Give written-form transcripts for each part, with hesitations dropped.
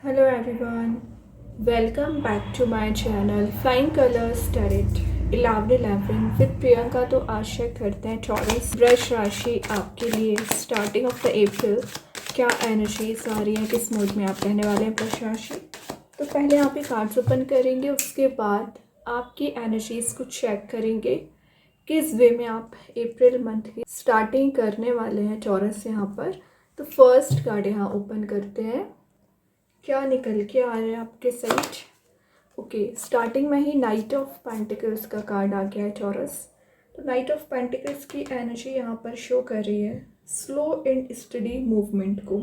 Hello everyone, welcome back to my channel Flying Colors Tarot 11/11 with Priyanka. तो आशा करते हैं taurus वृष राशि आपके लिए स्टार्टिंग ऑफ द अप्रैल क्या एनर्जीज आ रही हैं, किस मूड में आप रहने वाले हैं वृष राशि। तो पहले आप ही कार्ड्स ओपन करेंगे, उसके बाद आपकी एनर्जीज को चेक करेंगे किस वे में आप अप्रैल मंथ की स्टार्टिंग करने वाले हैं टॉरस यहाँ पर। तो फर्स्ट कार्ड यहाँ ओपन करते हैं, क्या निकल के आ रहा है आपके साइड। ओके, स्टार्टिंग में ही नाइट ऑफ पेंटिकल्स का कार्ड आ गया है टॉरस। तो नाइट ऑफ पेंटिकल्स की एनर्जी यहाँ पर शो कर रही है स्लो एंड स्टडी मूवमेंट को।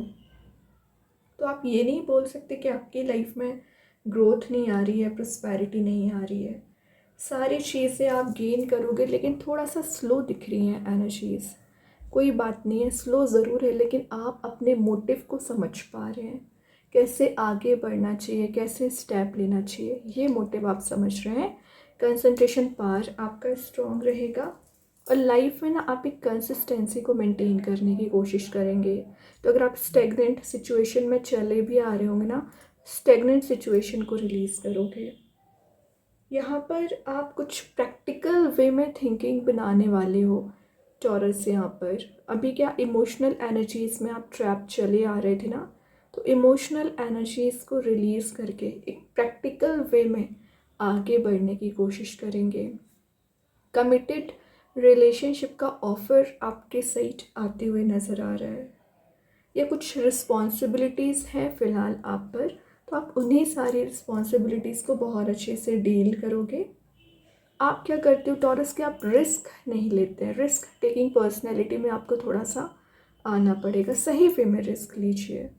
तो आप ये नहीं बोल सकते कि आपकी लाइफ में ग्रोथ नहीं आ रही है, प्रॉस्पेरिटी नहीं आ रही है। सारी चीज़ें आप गेन करोगे, लेकिन थोड़ा सा स्लो दिख रही हैं एनर्जीज। कोई बात नहीं है, स्लो ज़रूर है, लेकिन आप अपने मोटिव को समझ पा रहे हैं, कैसे आगे बढ़ना चाहिए, कैसे स्टेप लेना चाहिए, ये मोटिव आप समझ रहे हैं। कंसंट्रेशन पावर आपका स्ट्रॉन्ग रहेगा और लाइफ में ना आप एक कंसिस्टेंसी को मेंटेन करने की कोशिश करेंगे। तो अगर आप स्टेगनेंट सिचुएशन में चले भी आ रहे होंगे ना, स्टेगनेंट सिचुएशन को रिलीज़ करोगे। यहाँ पर आप कुछ प्रैक्टिकल वे में थिंकिंग बनाने वाले हो टॉरस। यहाँ पर अभी क्या इमोशनल एनर्जीज़ में आप ट्रैप चले आ रहे थे ना, तो इमोशनल एनर्जीज़ को रिलीज़ करके एक प्रैक्टिकल वे में आगे बढ़ने की कोशिश करेंगे। कमिटेड रिलेशनशिप का ऑफ़र आपके साइड आते हुए नज़र आ रहा है, या कुछ रिस्पॉन्सिबिलिटीज़ हैं फ़िलहाल आप पर, तो आप उन्हीं सारी रिस्पॉन्सिबिलिटीज़ को बहुत अच्छे से डील करोगे। आप क्या करते हो टॉरस के, आप रिस्क नहीं लेते हैं। रिस्क टेकिंग पर्सनैलिटी में आपको थोड़ा सा आना पड़ेगा। सही वे में रिस्क लीजिए,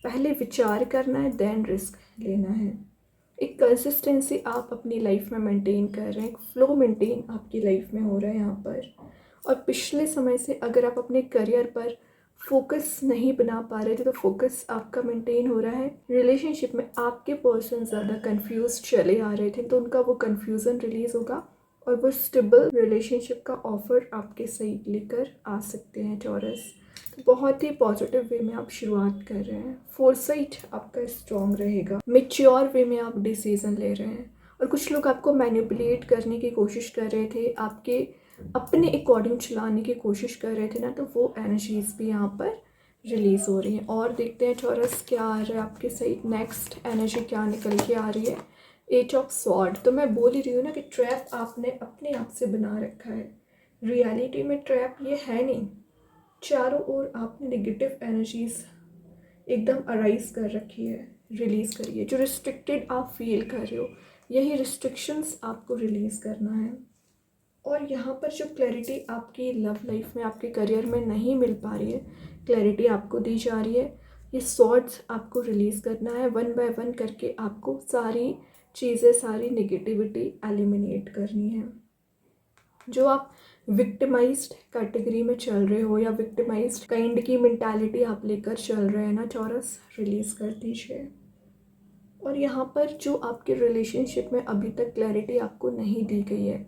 पहले विचार करना है देन रिस्क लेना है। एक कंसिस्टेंसी आप अपनी लाइफ में मेंटेन कर रहे हैं, एक फ्लो मेंटेन आपकी लाइफ में हो रहा है यहाँ पर। और पिछले समय से अगर आप अपने करियर पर फोकस नहीं बना पा रहे थे, तो फोकस आपका मेंटेन हो रहा है। रिलेशनशिप में आपके पर्सन ज़्यादा कंफ्यूज चले आ रहे थे, तो उनका वो कंफ्यूजन रिलीज़ होगा और वो स्टेबल रिलेशनशिप का ऑफ़र आपके साइड लेकर आ सकते हैं टॉरस। तो बहुत ही पॉजिटिव वे में आप शुरुआत कर रहे हैं। फोरसाइट आपका स्ट्रॉन्ग रहेगा, मेच्योर वे में आप डिसीजन ले रहे हैं। और कुछ लोग आपको मैनिपुलेट करने की कोशिश कर रहे थे, आपके अपने अकॉर्डिंग चलाने की कोशिश कर रहे थे ना, तो वो एनर्जीज भी यहाँ पर रिलीज़ हो रही हैं। और देखते हैं टॉरस क्या आ रहा है आपके साइड, नेक्स्ट एनर्जी क्या निकल के आ रही है। Eight of sword. तो मैं बोल ही रही हूँ ना कि ट्रैप आपने अपने आप से बना रखा है, रियलिटी में ट्रैप ये है नहीं। चारों ओर आपने नेगेटिव एनर्जीज एकदम अराइज कर रखी है, रिलीज़ करिए। जो रिस्ट्रिक्टेड आप फील कर रहे हो, यही रिस्ट्रिक्शंस आपको रिलीज़ करना है। और यहाँ पर जो क्लैरिटी आपकी लव लाइफ में, आपके करियर में नहीं मिल पा रही है, क्लैरिटी आपको दी जा रही है। ये सॉर्ट्स आपको रिलीज़ करना है, वन बाय वन करके आपको सारी चीज़ें, सारी नेगेटिविटी एलिमिनेट करनी है। जो आप विक्टिमाइज्ड कैटेगरी में चल रहे हो या विक्टिमाइज्ड काइंड की मेंटालिटी आप लेकर चल रहे हैं ना टॉरस, रिलीज़ कर दीजिए। और यहाँ पर जो आपके रिलेशनशिप में अभी तक क्लैरिटी आपको नहीं दी गई है,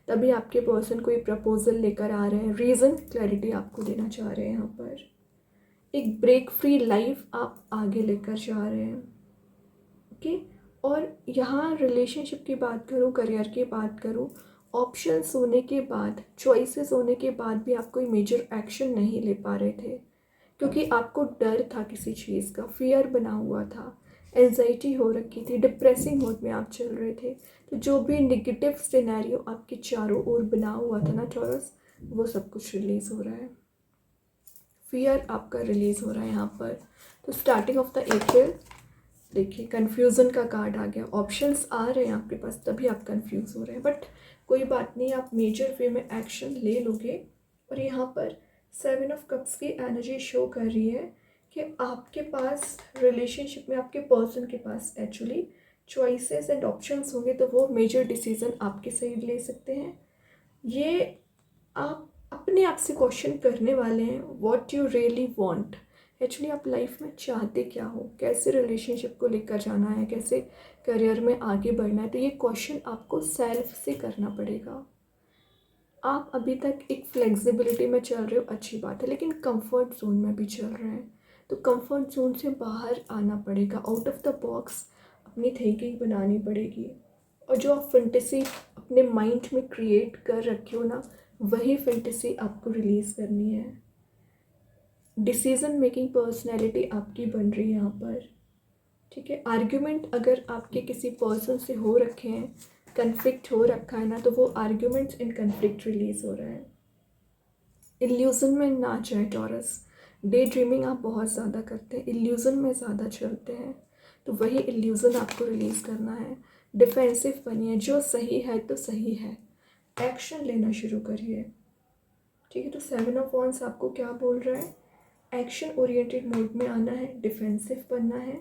तभी आपके पर्सन कोई प्रपोजल लेकर आ रहे हैं, रीज़न क्लैरिटी आपको देना चाह रहे हैं। यहाँ पर एक ब्रेक फ्री लाइफ आप आगे लेकर जा रहे हैं। ओके, और यहाँ रिलेशनशिप की बात करूँ, करियर की बात करूँ, ऑप्शंस होने के बाद, चॉइसेस होने के बाद भी आप कोई मेजर एक्शन नहीं ले पा रहे थे, क्योंकि आपको डर था, किसी चीज़ का फियर बना हुआ था, एंजाइटी हो रखी थी, डिप्रेसिंग मोड में आप चल रहे थे। तो जो भी नेगेटिव सिनेरियो आपके चारों ओर बना हुआ था ना टॉरस, वो सब कुछ रिलीज़ हो रहा है। फियर आपका रिलीज़ हो रहा है यहाँ पर। तो स्टार्टिंग ऑफ द अप्रैल देखिए, कन्फ्यूज़न का कार्ड आ गया। ऑप्शंस आ रहे हैं आपके पास, तभी आप कंफ्यूज हो रहे हैं, बट कोई बात नहीं, आप मेजर वे में एक्शन ले लोगे। और यहाँ पर 7 ऑफ कप्स की एनर्जी शो कर रही है कि आपके पास रिलेशनशिप में, आपके पर्सन के पास एक्चुअली चॉइसेस एंड ऑप्शंस होंगे, तो वो मेजर डिसीजन आपके साइड ले सकते हैं। ये आप अपने आप से क्वेश्चन करने वाले हैं, what you really want. Actually आप लाइफ में चाहते क्या हो, कैसे रिलेशनशिप को लेकर जाना है, कैसे करियर में आगे बढ़ना है। तो ये क्वेश्चन आपको सेल्फ से करना पड़ेगा। आप अभी तक एक फ्लेक्सिबिलिटी में चल रहे हो, अच्छी बात है, लेकिन कंफर्ट जोन में भी चल रहे हैं। तो कंफर्ट जोन से बाहर आना पड़ेगा, आउट ऑफ द बॉक्स अपनी थिंकिंग बनानी पड़ेगी। और जो आप फैंटेसी अपने माइंड में क्रिएट कर रखे हो ना, वही फैंटेसी आपको रिलीज़ करनी है। डिसीजन मेकिंग पर्सनैलिटी आपकी बन रही है यहाँ पर, ठीक है। आर्ग्यूमेंट अगर आपके किसी पर्सन से हो रखे हैं, कन्फ्लिक्ट हो रखा है ना, तो वो आर्ग्यूमेंट्स इन कन्फ्लिक्ट रिलीज़ हो रहा है। इल्यूज़न में ना जाए टॉरस। डे ड्रीमिंग आप बहुत ज़्यादा करते हैं, इल्यूज़न में ज़्यादा चलते हैं, तो वही इल्यूज़न आपको रिलीज़ करना है। डिफेंसिव बनिए, जो सही है तो सही है, एक्शन लेना शुरू करिए, ठीक है। तो 7 ऑफ वॉन्ड्स आपको क्या बोल रहा है? एक्शन ओरिएंटेड मोड में आना है, डिफेंसिव बनना है।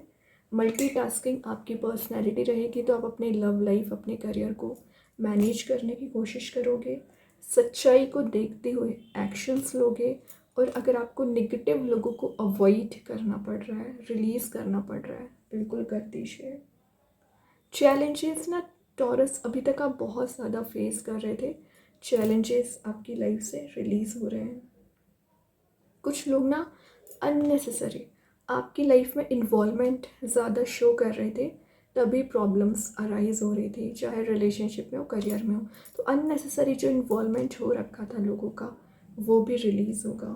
मल्टीटास्किंग आपकी पर्सनैलिटी रहेगी, तो आप अपने लव लाइफ, अपने करियर को मैनेज करने की कोशिश करोगे। सच्चाई को देखते हुए एक्शंस लोगे, और अगर आपको नेगेटिव लोगों को अवॉइड करना पड़ रहा है, रिलीज़ करना पड़ रहा है, बिल्कुल कर दीजिए। चैलेंजेस ना टॉरस अभी तक आप बहुत ज़्यादा फेस कर रहे थे, चैलेंजेस आपकी लाइफ से रिलीज़ हो रहे हैं। कुछ लोग ना अननेसेसरी आपकी लाइफ में इन्वॉल्वमेंट ज़्यादा शो कर रहे थे, तभी प्रॉब्लम्स अराइज हो रही थी, चाहे रिलेशनशिप में हो, करियर में हो। तो अननेसेसरी जो इन्वॉल्वमेंट हो रखा था लोगों का, वो भी रिलीज़ होगा।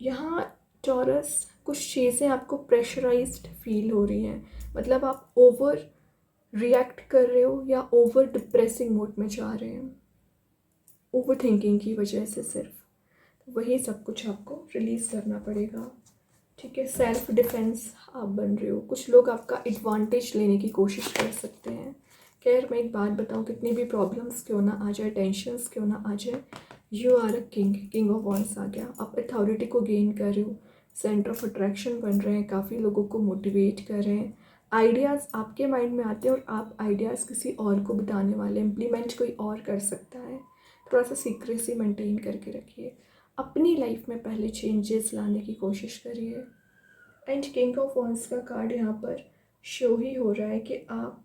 यहाँ टॉरस कुछ चीज़ें आपको प्रेशराइज्ड फील हो रही हैं, मतलब आप ओवर रिएक्ट कर रहे हो या ओवर डिप्रेसिंग मोड में जा रहे हैं, ओवर थिंकिंग की वजह से सिर्फ। वही सब कुछ आपको रिलीज़ करना पड़ेगा, ठीक है। सेल्फ डिफेंस आप बन रहे हो, कुछ लोग आपका एडवांटेज लेने की कोशिश कर सकते हैं। खैर मैं एक बात बताऊं, कितनी भी प्रॉब्लम्स क्यों ना आ जाए, टेंशन्स क्यों ना आ जाए, you are a king, king of wands आ गया। आप अथॉरिटी को गेन कर रहे हो, सेंटर ऑफ अट्रैक्शन बन रहे हैं, काफ़ी लोगों को मोटिवेट कर रहे हैं। आइडियाज़ आपके माइंड में आते हैं और आप आइडियाज़ किसी और को बताने वाले, इम्प्लीमेंट कोई और कर सकता है। थोड़ा सा सीक्रेसी मेंटेन करके रखिए, अपनी लाइफ में पहले चेंजेस लाने की कोशिश करिए। एंड किंग ऑफ वॉन्ड्स का कार्ड यहाँ पर शो ही हो रहा है कि आप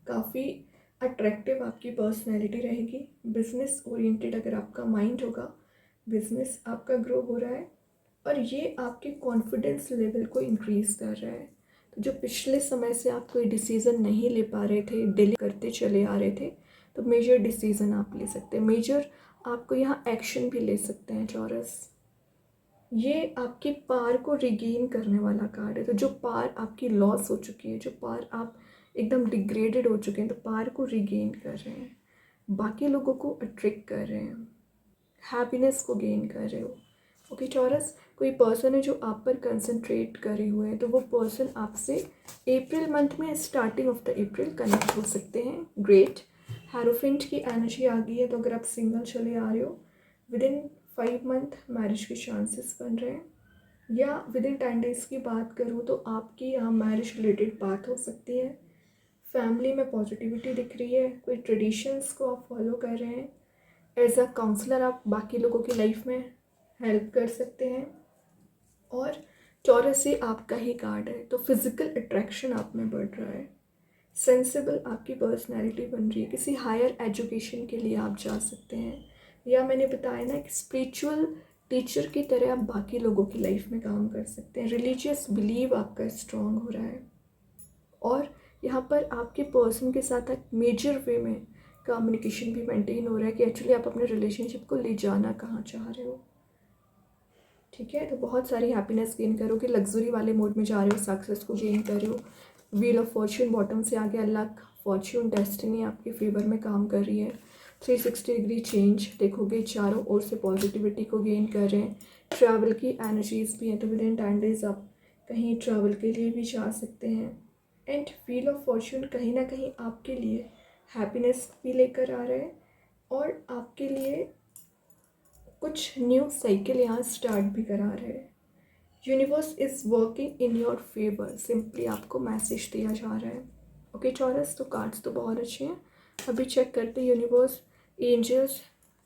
काफ़ी अट्रैक्टिव आपकी पर्सनैलिटी रहेगी। बिजनेस ओरिएंटेड अगर आपका माइंड होगा, बिजनेस आपका ग्रो हो रहा है, और ये आपके कॉन्फिडेंस लेवल को इंक्रीज़ कर रहा है। तो जो पिछले समय से आप कोई डिसीज़न नहीं ले पा रहे थे, डिले करते चले आ रहे थे, तो मेजर डिसीज़न आप ले सकते हैं। मेजर आपको यहाँ एक्शन भी ले सकते हैं टॉरस। ये आपके पार को रिगेन करने वाला कार्ड है। तो जो पार आपकी लॉस हो चुकी है, जो पार आप एकदम डिग्रेडेड हो चुके हैं, तो पार को रिगेन कर रहे हैं, बाकी लोगों को अट्रैक्ट कर रहे हैं, हैप्पीनेस को गेन कर रहे हो। ओके टॉरस, कोई पर्सन है जो आप पर कंसंट्रेट करे हुए हैं, तो वो पर्सन आपसे अप्रैल मंथ में, starting of the April connect हो सकते हैं। ग्रेट, हेरोफेंट की एनर्जी आ गई है, तो अगर आप सिंगल चले आ रहे हो, विद इन 5 मंथ मैरिज के चांसेस बन रहे हैं, या विद इन 10 डेज़ की बात करूँ तो आपकी यहाँ मैरिज रिलेटेड बात हो सकती है। फैमिली में पॉजिटिविटी दिख रही है, कोई ट्रेडिशंस को आप फॉलो कर रहे हैं, एज अ काउंसलर आप बाकी लोगों की लाइफ में हेल्प कर सकते हैं। और टॉरस से आपका ही कार्ड है, तो फिजिकल अट्रैक्शन आप में बढ़ रहा है, सेंसिबल आपकी पर्सनैलिटी बन रही है, किसी हायर एजुकेशन के लिए आप जा सकते हैं, या मैंने बताया ना, एक स्पिरिचुअल टीचर की तरह आप बाकी लोगों की लाइफ में काम कर सकते हैं। रिलीजियस बिलीव आपका स्ट्रॉन्ग हो रहा है, और यहाँ पर आपके पर्सन के साथ एक मेजर वे में कम्युनिकेशन भी मेंटेन हो रहा है कि एक्चुअली आप अपने रिलेशनशिप को ले जाना कहाँ चाह रहे हो, ठीक है। तो बहुत सारी हैप्पीनेस गेन करोगे, लग्जरी वाले मोड में जा रहे हो, सक्सेस को गेन कर रहे हो। व्हील ऑफ फॉर्च्यून बॉटम से आ गया, लक, फॉर्च्यून, डेस्टिनी आपके फेवर में काम कर रही है। 360 डिग्री चेंज देखोगे, चारों ओर से पॉजिटिविटी को गेन कर रहे हैं। ट्रैवल की एनर्जीज भी हैं, तो विद इन 10 डेज आप कहीं ट्रैवल के लिए भी जा सकते हैं। एंड व्हील ऑफ फॉर्च्यून कहीं ना कहीं आपके लिए हैप्पीनेस भी लेकर आ रहा है, और आपके लिए कुछ न्यू साइकिल यहाँ स्टार्ट भी करा रहे हैं। Universe is working in your favour, simply आपको मैसेज दिया जा रहा है। ओके टॉरस, तो कार्ड्स तो बहुत अच्छे हैं। अभी चेक करते हैं यूनिवर्स, एंजल्स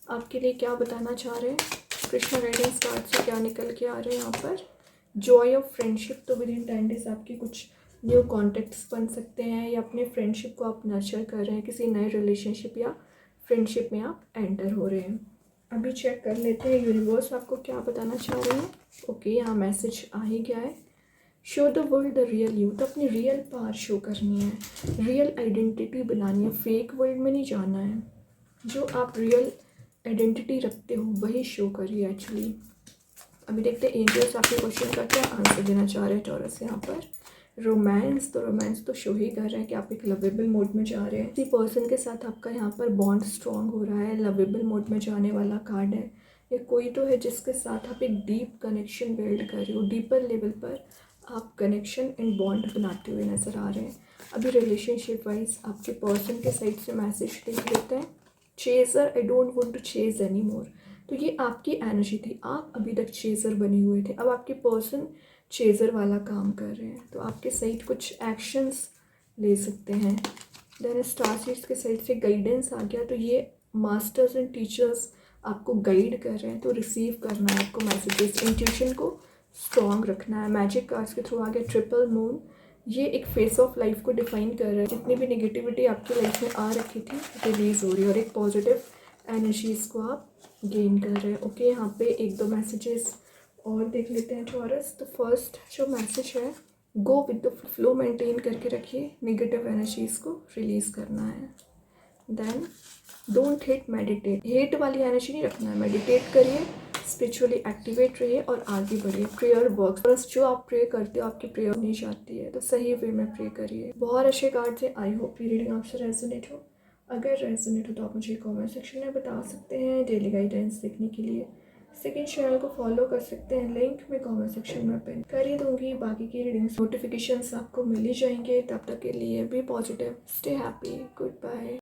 आपके लिए क्या बताना चाह रहे हैं। कृष्णा गाइडेंस कार्ड से क्या निकल के आ रहे हैं यहाँ पर। जॉय ऑफ फ्रेंडशिप, तो विद इन 10 डेज आपके कुछ न्यू कॉन्टेक्ट्स बन सकते हैं, या अपने फ्रेंडशिप को आप नर्चर कर रहे हैं, किसी नए रिलेशनशिप या फ्रेंडशिप में आप एंटर हो रहे हैं। अभी चेक कर लेते हैं यूनिवर्स आपको क्या बताना चाह रहे हैं। ओके, यहाँ मैसेज आ ही गया है। Show the world the real you. तो अपनी रियल पावर शो करनी है, रियल आइडेंटिटी बनानी है, फेक वर्ल्ड में नहीं जाना है। जो आप रियल आइडेंटिटी रखते हो वही शो करिए एक्चुअली। अभी देखते हैं एंजल्स आपके क्वेश्चन का क्या आंसर देना चाह रहे हैं टॉरस यहाँ पर। रोमांस तो शो ही कर रहे हैं कि आप एक लवेबल मोड में जा रहे हैं। किसी पर्सन के साथ आपका यहाँ पर बॉन्ड स्ट्रॉन्ग हो रहा है, लवेबल मोड में जाने वाला कार्ड है। या कोई तो है जिसके साथ आप एक डीप कनेक्शन बिल्ड कर रहे हो, डीपर लेवल पर आप कनेक्शन एंड बॉन्ड बनाते हुए नज़र आ रहे हैं। अभी रिलेशनशिप वाइज आपके पर्सन के साइड से मैसेज देख लेते हैं। Chaser, I don't want to chase any more. तो ये आपकी एनर्जी थी, आप अभी तक चेज़र बने हुए थे, अब आपके पर्सन चेज़र वाला काम कर रहे हैं। तो आपके साइड कुछ एक्शंस ले सकते हैं। देन स्टार सीड्स के साइड से गाइडेंस आ गया। तो ये मास्टर्स एंड टीचर्स आपको गाइड कर रहे हैं, तो रिसीव करना है आपको मैसेजेस। इंट्यूशन को स्ट्रॉन्ग रखना है। मैजिक कार्ड्स के थ्रू आ गया ट्रिपल मून। ये एक फेस ऑफ लाइफ को डिफाइन कर रहा है। जितनी भी नेगेटिविटी आपकी लाइफ में आ रखी थी रिलीज़ हो रही है और एक पॉजिटिव एनर्जीज़ को आप गेन कर रहे हैं। ओके, यहाँ पे एक दो मैसेजेस और देख लेते हैं टॉरस। तो फर्स्ट जो मैसेज है, go with the flow maintain करके रखिए, नेगेटिव एनर्जीज़ को रिलीज़ करना है। Then don't hate, meditate. Hate वाली एनर्जी नहीं रखना है, मेडिटेट करिए, स्पिरिचुअली एक्टिवेट रहिए और आगे बढ़िए। प्रेयर वर्क, बस जो आप प्रे करते हो आपकी प्रेयर नहीं जाती है, तो सही वे में प्रे करिए। बहुत अच्छे कार्ड है। आई होप ये रीडिंग आपसे रेजोनेट हो। अगर रेजोनेट हो तो आप मुझे कमेंट सेक्शन में बता सकते हैं। डेली गाइडेंस देखने के लिए सेकंड चैनल को फॉलो कर सकते हैं, लिंक मैं कमेंट सेक्शन में पिन कर ही दूंगी। बाकी की रीडिंग्स नोटिफिकेशंस आपको मिल ही जाएंगे। तब तक के लिए be positive, stay happy, good bye.